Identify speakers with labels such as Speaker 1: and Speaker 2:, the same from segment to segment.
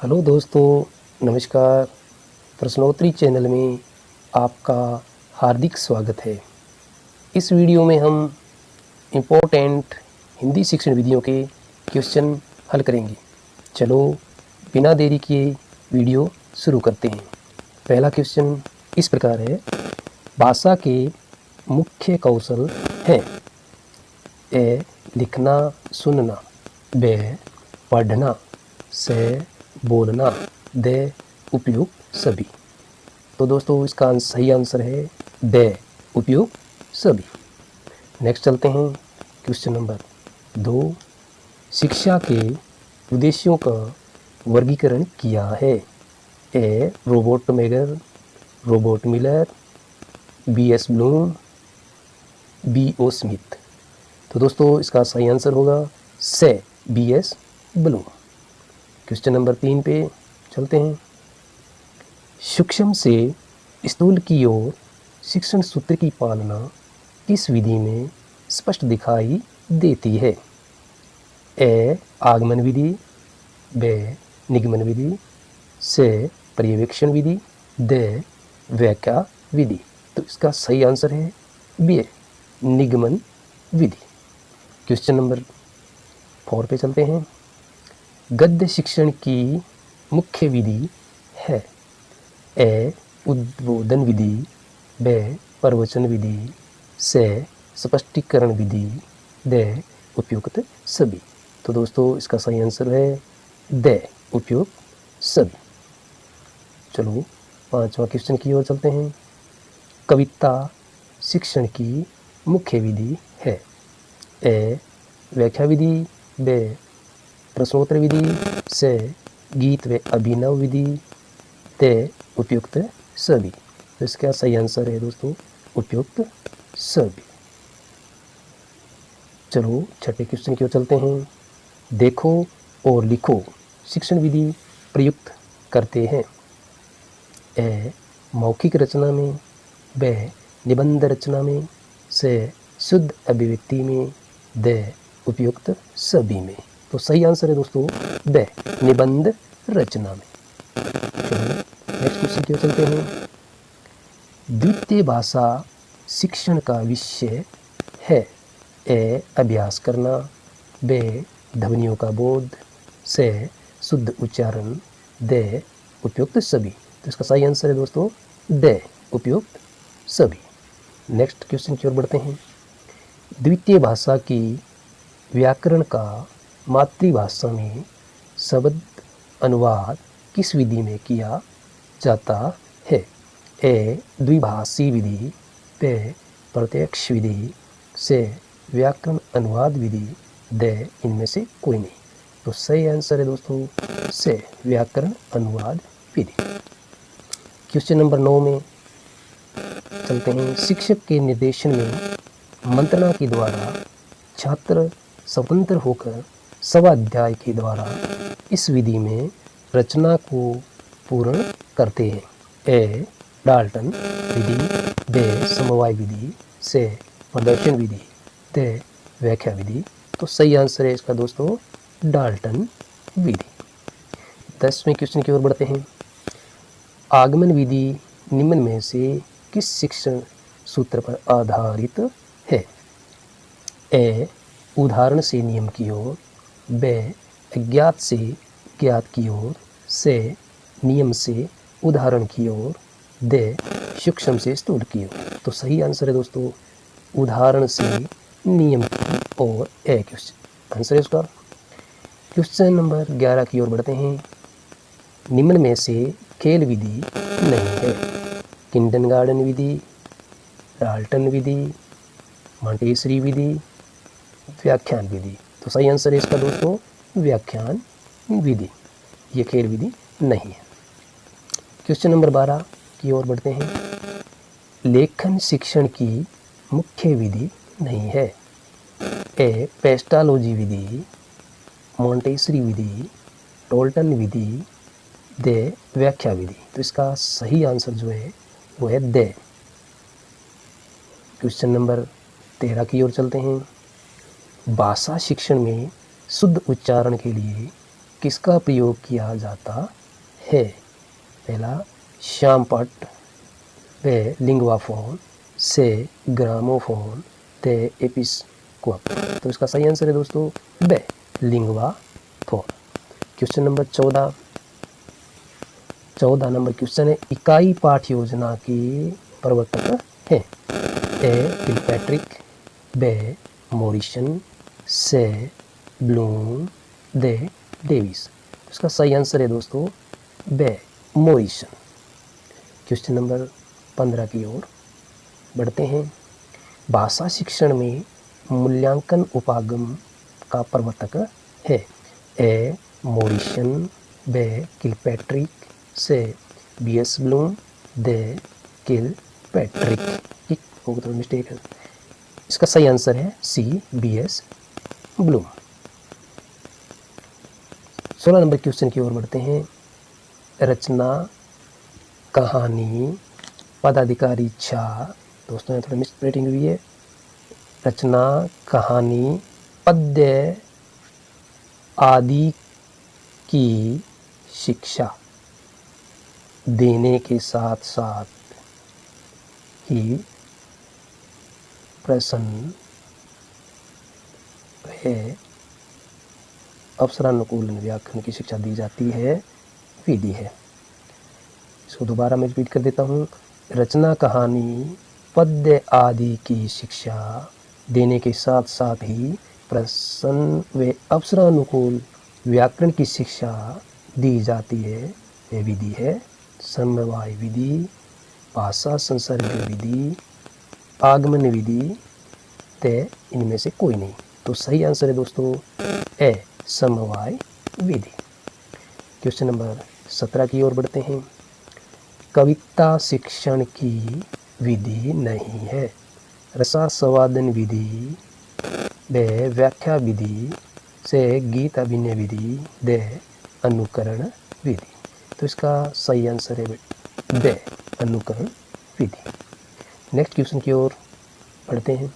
Speaker 1: Hello दोस्तों, नमस्कार। प्रश्नोत्तरी चैनल में आपका हार्दिक स्वागत है। इस वीडियो में हम इम्पोर्टेंट हिंदी शिक्षण विधियों के क्वेश्चन हल करेंगे। चलो बिना देरी किए वीडियो शुरू करते हैं। पहला क्वेश्चन इस प्रकार है, भाषा के मुख्य कौशल हैं ए लिखना सुनना, ब पढ़ना, से बोलना, दे उपयुक्त सभी। तो दोस्तों इसका सही आंसर है दे उपयुक्त सभी। नेक्स्ट चलते हैं क्वेश्चन नंबर 2। शिक्षा के उद्देश्यों का वर्गीकरण किया है A Robert Mager, Robert Miller, B S. Bloom, B O. Smith. तो दोस्तों इसका सही आंसर होगा से बी.एस. ब्लूम। क्वेश्चन नंबर 3 पे चलते हैं। सूक्ष्म से स्थूल की ओर शिक्षण सूत्र की पालना किस विधि में स्पष्ट दिखाई देती है ए आगमन विधि, ब निगमन विधि, से पर्यवेक्षण विधि, द व्याख्या विधि। तो इसका सही आंसर है बी निगमन विधि। क्वेश्चन नंबर 4 पे चलते हैं। गद्य शिक्षण की मुख्य विधि है ए उद्बोधन विधि, ब प्रवचन विधि, से स्पष्टीकरण विधि, द उपयुक्त सभी। तो दोस्तों इसका सही आंसर है द उपयुक्त सभी। चलो 5वां क्वेश्चन की ओर चलते हैं। कविता शिक्षण की मुख्य विधि है ए व्याख्या विधि, ब प्रश्नोत्तर विधि, से गीत व अभिनव विधि, ते उपयुक्त सभी। तो इसका सही आंसर है दोस्तों उपयुक्त सभी। चलो छठे क्वेश्चन की ओर चलते हैं। देखो और लिखो शिक्षण विधि प्रयुक्त करते हैं ए मौखिक रचना में, ब निबंध रचना में, से शुद्ध अभिव्यक्ति में, द उपयुक्त सभी में। तो सही आंसर है दोस्तों ब निबंध रचना में। चलो नेक्स्ट क्वेश्चन की ओर चलते हैं। द्वितीय भाषा शिक्षण का विषय है ए अभ्यास करना, ब ध्वनियों का बोध, से शुद्ध उच्चारण, द उपयुक्त सभी। तो इसका सही आंसर है दोस्तों द उपयुक्त सभी। नेक्स्ट क्वेश्चन की ओर बढ़ते हैं। द्वितीय भाषा की व्याकरण का मातृभाषा में शब्द अनुवाद किस विधि में किया जाता है ए द्विभाषी विधि, ब प्रत्यक्ष विधि, से व्याकरण अनुवाद विधि, द इनमें से कोई नहीं। तो सही आंसर है दोस्तों से व्याकरण अनुवाद विधि। क्वेश्चन नंबर 9 में चलते हैं। शिक्षक के निर्देशन में मंत्रणा के द्वारा छात्र स्वतंत्र होकर स्वाध्याय के द्वारा इस विधि में रचना को पूर्ण करते हैं ए डाल्टन विधि, ब समवाय विधि, से प्रदर्शन विधि, द व्याख्या विधि। तो सही आंसर है इसका दोस्तों डाल्टन विधि। 10वें क्वेश्चन की ओर बढ़ते हैं। आगमन विधि निम्न में से किस शिक्षण सूत्र पर आधारित है ए उदाहरण से नियम की ओर, ब अज्ञात से ज्ञात की ओर, से नियम से उदाहरण की ओर, द सूक्ष्म से स्थूल की ओर। तो सही आंसर है दोस्तों उदाहरण से नियम की ओर ए क्वेश्चन आंसर है उसका। क्वेश्चन नंबर 11 की ओर बढ़ते हैं। निम्न में से खेल विधि नहीं है किंडरगार्टन विधि, डाल्टन विधि, मॉन्टेसरी विधि, व्याख्यान विधि। तो सही आंसर है इसका दोस्तों व्याख्यान विधि, ये खेल विधि नहीं है। क्वेश्चन नंबर 12 की ओर बढ़ते हैं। लेखन शिक्षण की मुख्य विधि नहीं है ए पेस्टालॉजी विधि, मॉन्टेसरी विधि, टोल्टन विधि, द व्याख्या विधि। तो इसका सही आंसर जो है वो है द। क्वेश्चन नंबर 13 की ओर चलते हैं। भाषा शिक्षण में शुद्ध उच्चारण के लिए किसका प्रयोग किया जाता है? पहला श्यामपट्ट, ब लिंग्वाफोन, से ग्रामोफोन, ते एपिस्कोप। तो इसका सही आंसर है दोस्तों ब Linguaphone. Question number 14 number question है, इकाई पाठ योजना के प्रवर्तक हैं? ए किलपैट्रिक, ब मॉरिसन, से ब्लूम, दे डेविस। इसका सही आंसर है दोस्तों ब मॉरिसन। क्वेश्चन नंबर 15 की ओर बढ़ते हैं। भाषा शिक्षण में मूल्यांकन उपागम का प्रवर्तक है? ए मॉरिसन, ब किलपैट्रिक, से बी.एस. ब्लूम, दे किलपैट्रिक। होगा तो मिस्टेक है। इसका सही आंसर है सी बी.एस. ब्लूम। 16 नंबर क्वेश्चन की ओर बढ़ते हैं। रचना, कहानी, पदाधिकारी इच्छा। दोस्तों यहाँ थोड़ा मिसप्रिंटिंग हुई है। रचना, कहानी, पद्य आदि की शिक्षा देने के साथ साथ ही प्रश्न है अवसरानुकूलन व्याकरण की शिक्षा दी जाती है विधि है। इसको दोबारा मैं रिपीट कर देता हूँ। रचना, कहानी, पद्य आदि की शिक्षा देने के साथ साथ ही प्रश्न व अवसरानुकूल व्याकरण की शिक्षा दी जाती है। यह विधि है समवाय विधि, भाषा संसर्ग विधि, आगमन विधि, तय इनमें से कोई नहीं। तो सही आंसर है दोस्तों ए समवाय विधि। क्वेश्चन नंबर 17 की ओर बढ़ते हैं। कविता शिक्षण की विधि नहीं है? रसास्वादन विधि, ब व्याख्या विधि, से गीत अभिनय विधि, द अनुकरण विधि। तो इसका सही आंसर है ब अनुकरण विधि। नेक्स्ट क्वेश्चन की ओर बढ़ते हैं।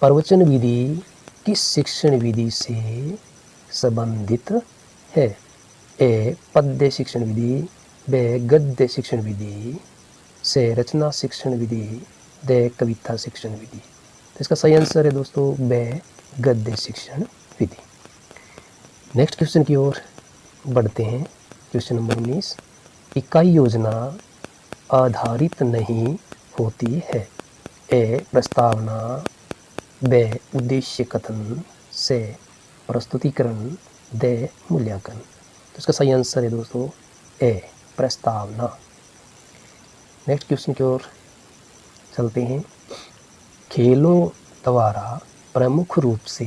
Speaker 1: प्रवचन विधि किस शिक्षण विधि से संबंधित है? ए पद्य शिक्षण विधि, ब गद्य शिक्षण विधि, से रचना शिक्षण विधि, द कविता शिक्षण विधि। तो इसका सही आंसर है दोस्तों ब गद्य शिक्षण विधि। नेक्स्ट क्वेश्चन की ओर बढ़ते हैं। क्वेश्चन नंबर 19, इकाई योजना आधारित नहीं होती है? ए प्रस्तावना, ब उद्देश्य कथन, से प्रस्तुतिकरण, द मूल्यांकन। तो इसका सही आंसर है दोस्तों ए प्रस्तावना। नेक्स्ट क्वेश्चन की ओर चलते हैं। खेलों द्वारा प्रमुख रूप से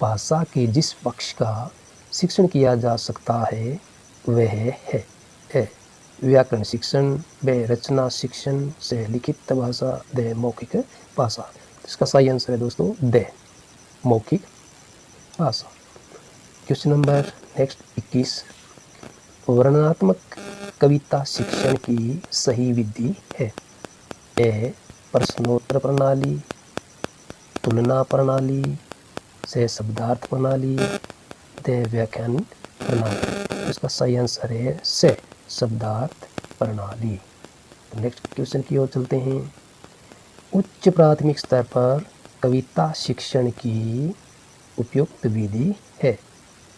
Speaker 1: भाषा के जिस पक्ष का शिक्षण किया जा सकता है वह है? ए व्याकरण शिक्षण, ब रचना शिक्षण, से लिखित भाषा, द मौखिक भाषा। इसका सही आंसर है दोस्तों द मौखिक भाषा। क्वेश्चन नंबर नेक्स्ट 21, वर्णनात्मक कविता शिक्षण की सही विधि है? ए प्रश्नोत्तर प्रणाली, तुलना प्रणाली, से शब्दार्थ प्रणाली, द व्याख्यान प्रणाली। इसका सही आंसर है से शब्दार्थ प्रणाली। नेक्स्ट क्वेश्चन की ओर चलते हैं। उच्च प्राथमिक स्तर पर कविता शिक्षण की उपयुक्त विधि है?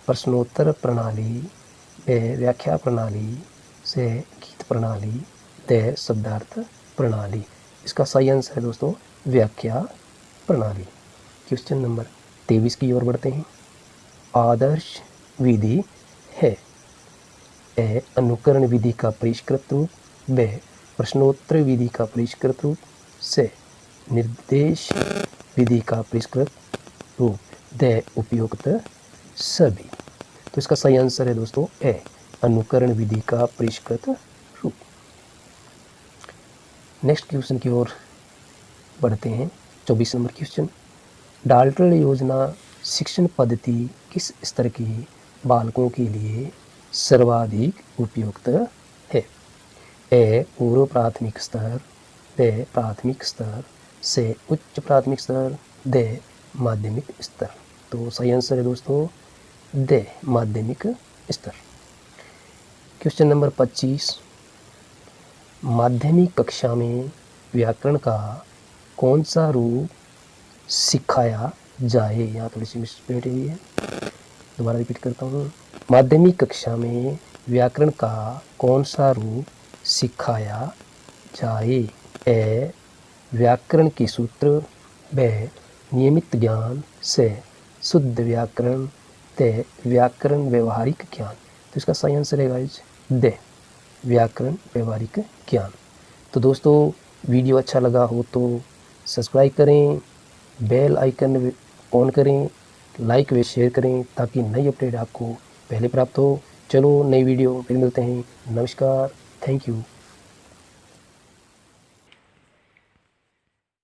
Speaker 1: प्रश्नोत्तर प्रणाली, व्याख्या प्रणाली, से गीत प्रणाली, द शब्दार्थ प्रणाली। इसका सही आंसर है दोस्तों व्याख्या प्रणाली। क्वेश्चन नंबर 23 की ओर बढ़ते हैं। आदर्श विधि है? ए अनुकरण विधि का परिष्कृत रूप, ब प्रश्नोत्तर विधि का परिष्कृत रूप, से निर्देश विधि का परिष्कृत रूप, द उपयुक्त सभी। तो इसका सही आंसर है दोस्तों ए अनुकरण विधि का परिष्कृत रूप। नेक्स्ट क्वेश्चन की ओर बढ़ते हैं। 24 नंबर क्वेश्चन, डाल्टन योजना शिक्षण पद्धति किस स्तर के बालकों के लिए सर्वाधिक उपयुक्त है? ए पूर्व प्राथमिक स्तर, ब प्राथमिक स्तर, से उच्च प्राथमिक स्तर, द माध्यमिक स्तर। तो सही आंसर है दोस्तों द माध्यमिक स्तर। क्वेश्चन नंबर 25, माध्यमिक कक्षा में व्याकरण का कौन सा रूप सिखाया जाए। यहाँ थोड़ी सी मिस्प्रिंट हुई है, दोबारा रिपीट करता हूँ। माध्यमिक कक्षा में व्याकरण का कौन सा रूप सिखाया जाए। ए व्याकरण के सूत्र, ब नियमित ज्ञान, से शुद्ध व्याकरण, ते व्याकरण व्यवहारिक ज्ञान। तो इसका सही आंसर है गाइस द व्याकरण व्यवहारिक ज्ञान। तो दोस्तों वीडियो अच्छा लगा हो तो सब्सक्राइब करें, बेल आइकन ऑन करें, लाइक व शेयर करें ताकि नई अपडेट आपको पहले प्राप्त हो। चलो नई वीडियो फिर मिलते हैं। नमस्कार, थैंक यू।